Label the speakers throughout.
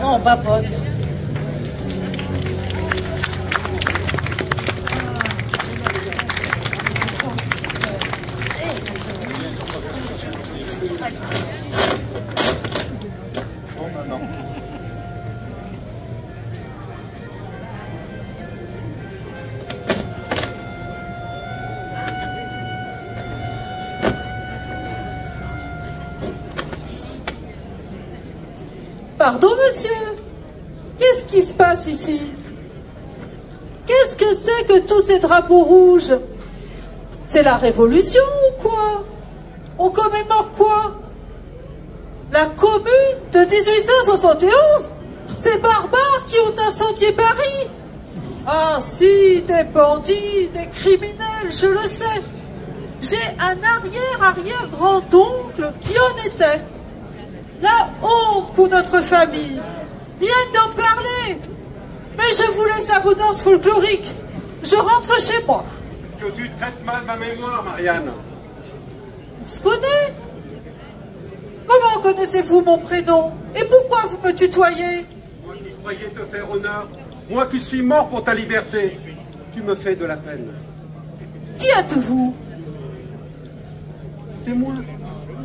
Speaker 1: On papote.
Speaker 2: Pardon, monsieur? Qu'est-ce qui se passe ici? Qu'est-ce que c'est que tous ces drapeaux rouges? C'est la Révolution ou quoi? On commémore quoi? La Commune de 1871? Ces barbares qui ont incendié Paris? Ah si, des bandits, des criminels, je le sais. J'ai un arrière-arrière-grand-oncle qui en était. La honte pour notre famille. Rien que d'en parler. Mais je vous laisse à vos danses folkloriques. Je rentre chez moi.
Speaker 3: Que tu traites mal ma mémoire, Marianne.
Speaker 2: On se connaît? Comment connaissez-vous mon prénom? Et pourquoi vous me tutoyez?
Speaker 3: Moi qui croyais te faire honneur, moi qui suis mort pour ta liberté, tu me fais de la peine.
Speaker 2: Qui êtes-vous?
Speaker 3: C'est moi.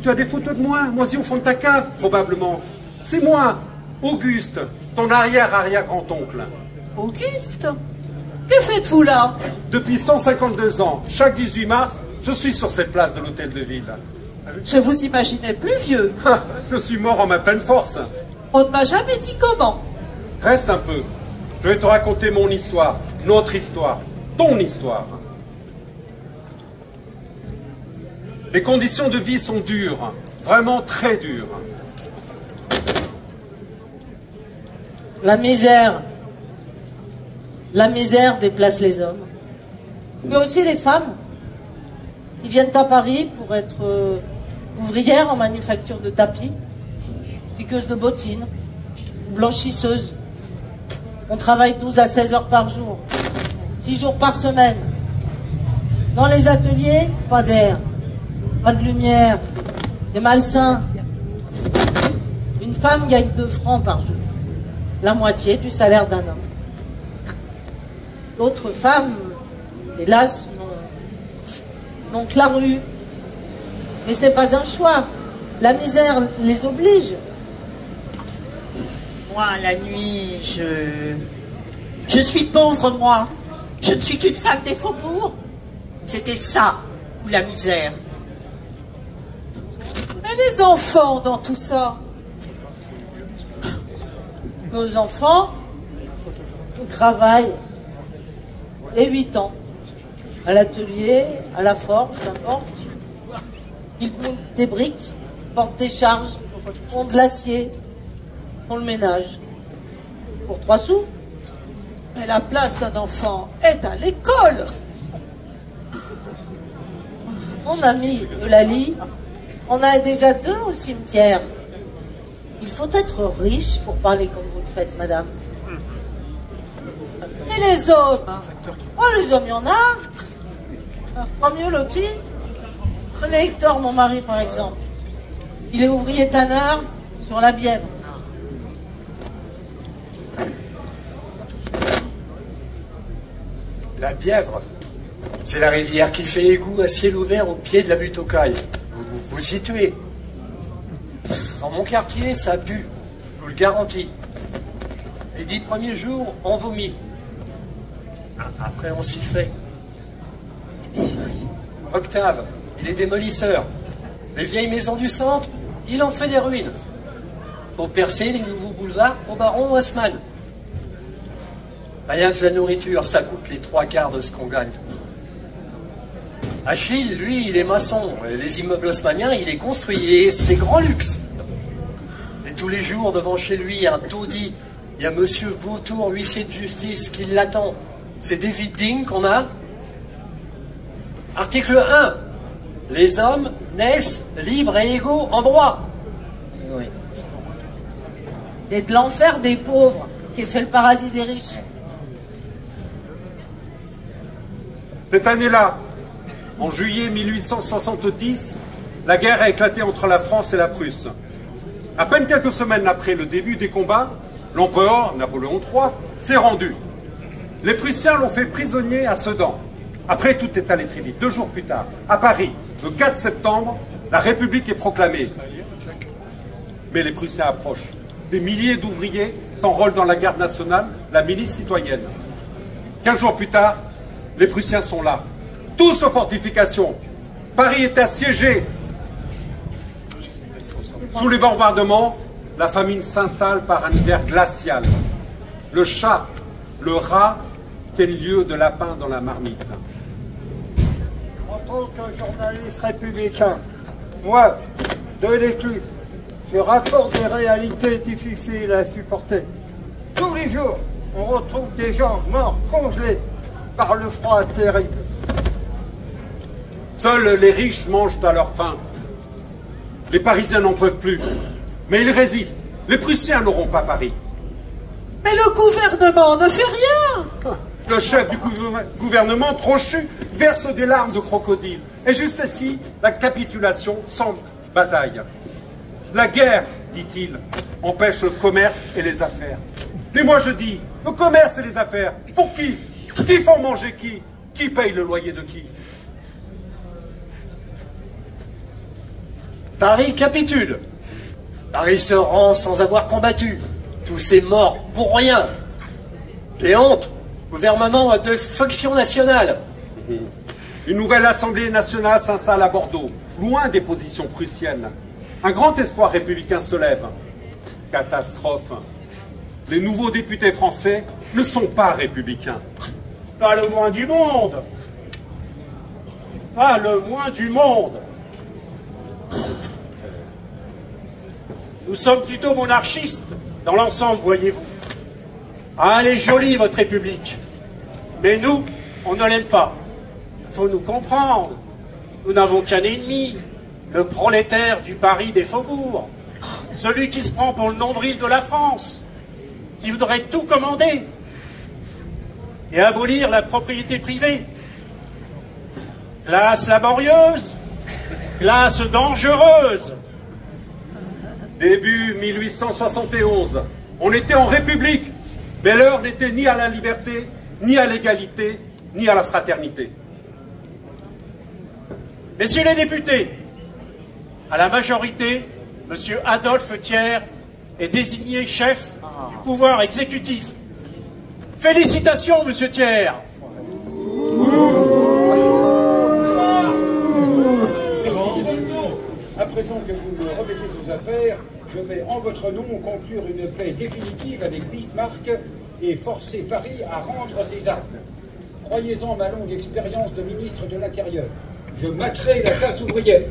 Speaker 3: Tu as des photos de moi, moisies au fond de ta cave, probablement. C'est moi, Auguste, ton arrière-arrière-grand-oncle.
Speaker 2: Auguste? Que faites-vous là?
Speaker 3: Depuis 152 ans, chaque 18 mars, je suis sur cette place de l'hôtel de ville.
Speaker 2: Je vous imaginais plus vieux.
Speaker 3: Je suis mort en ma pleine force.
Speaker 2: On ne m'a jamais dit comment.
Speaker 3: Reste un peu. Je vais te raconter mon histoire, notre histoire, ton histoire. Les conditions de vie sont dures, vraiment très dures.
Speaker 1: La misère déplace les hommes, mais aussi les femmes qui viennent à Paris pour être ouvrières en manufacture de tapis, piqueuses de bottines, blanchisseuses. On travaille 12 à 16 heures par jour, 6 jours par semaine. Dans les ateliers, pas d'air, pas de lumière, c'est malsain. Une femme gagne 2 francs par jour, la moitié du salaire d'un homme. D'autres femmes, hélas, n'ont que la rue. Mais ce n'est pas un choix. La misère les oblige.
Speaker 4: Moi, la nuit, je suis pauvre, moi. Je ne suis qu'une femme des faubourgs. C'était ça, ou la misère.
Speaker 2: Mais les enfants dans tout ça?
Speaker 1: Nos enfants, ils travaillent dès 8 ans. À l'atelier, à la forge, n'importe. Ils montent des briques, portent des charges, font de l'acier, font le ménage. Pour 3 sous.
Speaker 2: Mais la place d'un enfant est à l'école.
Speaker 1: Mon ami Eulalie, on a déjà 2 au cimetière. Il faut être riche pour parler comme vous le faites, madame.
Speaker 2: Et les hommes?
Speaker 1: Oh, les hommes, il y en a. Pas mieux loti. Prenez Hector, mon mari, par exemple. Il est ouvrier tanneur sur la Bièvre.
Speaker 5: La Bièvre, c'est la rivière qui fait égout à ciel ouvert au pied de la butte aux Cailles. Vous situez. Dans mon quartier, ça pue, je vous le garantis. Les 10 premiers jours, on vomit. Après, on s'y fait. Octave, il est démolisseur. Les vieilles maisons du centre, il en fait des ruines. Pour percer les nouveaux boulevards au baron Haussmann. Rien que la nourriture, ça coûte les 3/4 de ce qu'on gagne. Achille, lui, il est maçon. Les immeubles haussmanniens, il est construit. Et c'est grand luxe. Et tous les jours, devant chez lui, un taudis. Il y a monsieur Vautour, huissier de justice, qui l'attend. C'est David Dean qu'on a. Article 1. Les hommes naissent libres et égaux en droit.
Speaker 1: Oui. C'est de l'enfer des pauvres qui fait le paradis des riches.
Speaker 3: Cette année-là, en juillet 1870, la guerre a éclaté entre la France et la Prusse. À peine quelques semaines après le début des combats, L'empereur, Napoléon III, s'est rendu. Les Prussiens l'ont fait prisonnier à Sedan. Après, tout est allé très vite. 2 jours plus tard, à Paris, le 4 septembre, la République est proclamée. Mais les Prussiens approchent. Des milliers d'ouvriers s'enrôlent dans la garde nationale, la milice citoyenne. 15 jours plus tard, les Prussiens sont là. Tous aux fortifications. Paris est assiégé. Sous les bombardements, la famine s'installe par un hiver glacial. Le chat, le rat, tiennent lieu de lapin dans la marmite.
Speaker 6: En tant que journaliste républicain, moi, de l'écluse, je rapporte des réalités difficiles à supporter. Tous les jours, on retrouve des gens morts, congelés par le froid terrible.
Speaker 3: Seuls les riches mangent à leur faim. Les Parisiens n'en peuvent plus. Mais ils résistent. Les Prussiens n'auront pas Paris.
Speaker 2: Mais le gouvernement ne fait rien.
Speaker 3: Le chef du gouvernement, Trochu, verse des larmes de crocodile et justifie la capitulation sans bataille. La guerre, dit-il, empêche le commerce et les affaires. Mais moi je dis, le commerce et les affaires, pour qui? Qui font manger qui? Qui paye le loyer de qui?
Speaker 5: Paris capitule. Paris se rend sans avoir combattu. Tous ces morts pour rien. Et honte, gouvernement de fonction nationale.
Speaker 3: Une nouvelle Assemblée nationale s'installe à Bordeaux, loin des positions prussiennes. Un grand espoir républicain se lève. Catastrophe. Les nouveaux députés français ne sont pas républicains.
Speaker 7: Pas le moins du monde. Pas le moins du monde. Nous sommes plutôt monarchistes dans l'ensemble, voyez-vous. Ah, elle est jolie, votre République. Mais nous, on ne l'aime pas. Il faut nous comprendre. Nous n'avons qu'un ennemi, le prolétaire du Paris des faubourgs. Celui qui se prend pour le nombril de la France, qui voudrait tout commander et abolir la propriété privée. Classe laborieuse, classe dangereuse.
Speaker 3: Début 1871, on était en République, mais l'heure n'était ni à la liberté, ni à l'égalité, ni à la fraternité.
Speaker 7: Messieurs les députés, à la majorité, M. Adolphe Thiers est désigné chef du pouvoir exécutif. Félicitations, M. Thiers.
Speaker 8: À présent que vous me remettez ces affaires, je vais en votre nom conclure une paix définitive avec Bismarck et forcer Paris à rendre ses armes. Croyez-en ma longue expérience de ministre de l'Intérieur. Je materai la classe ouvrière.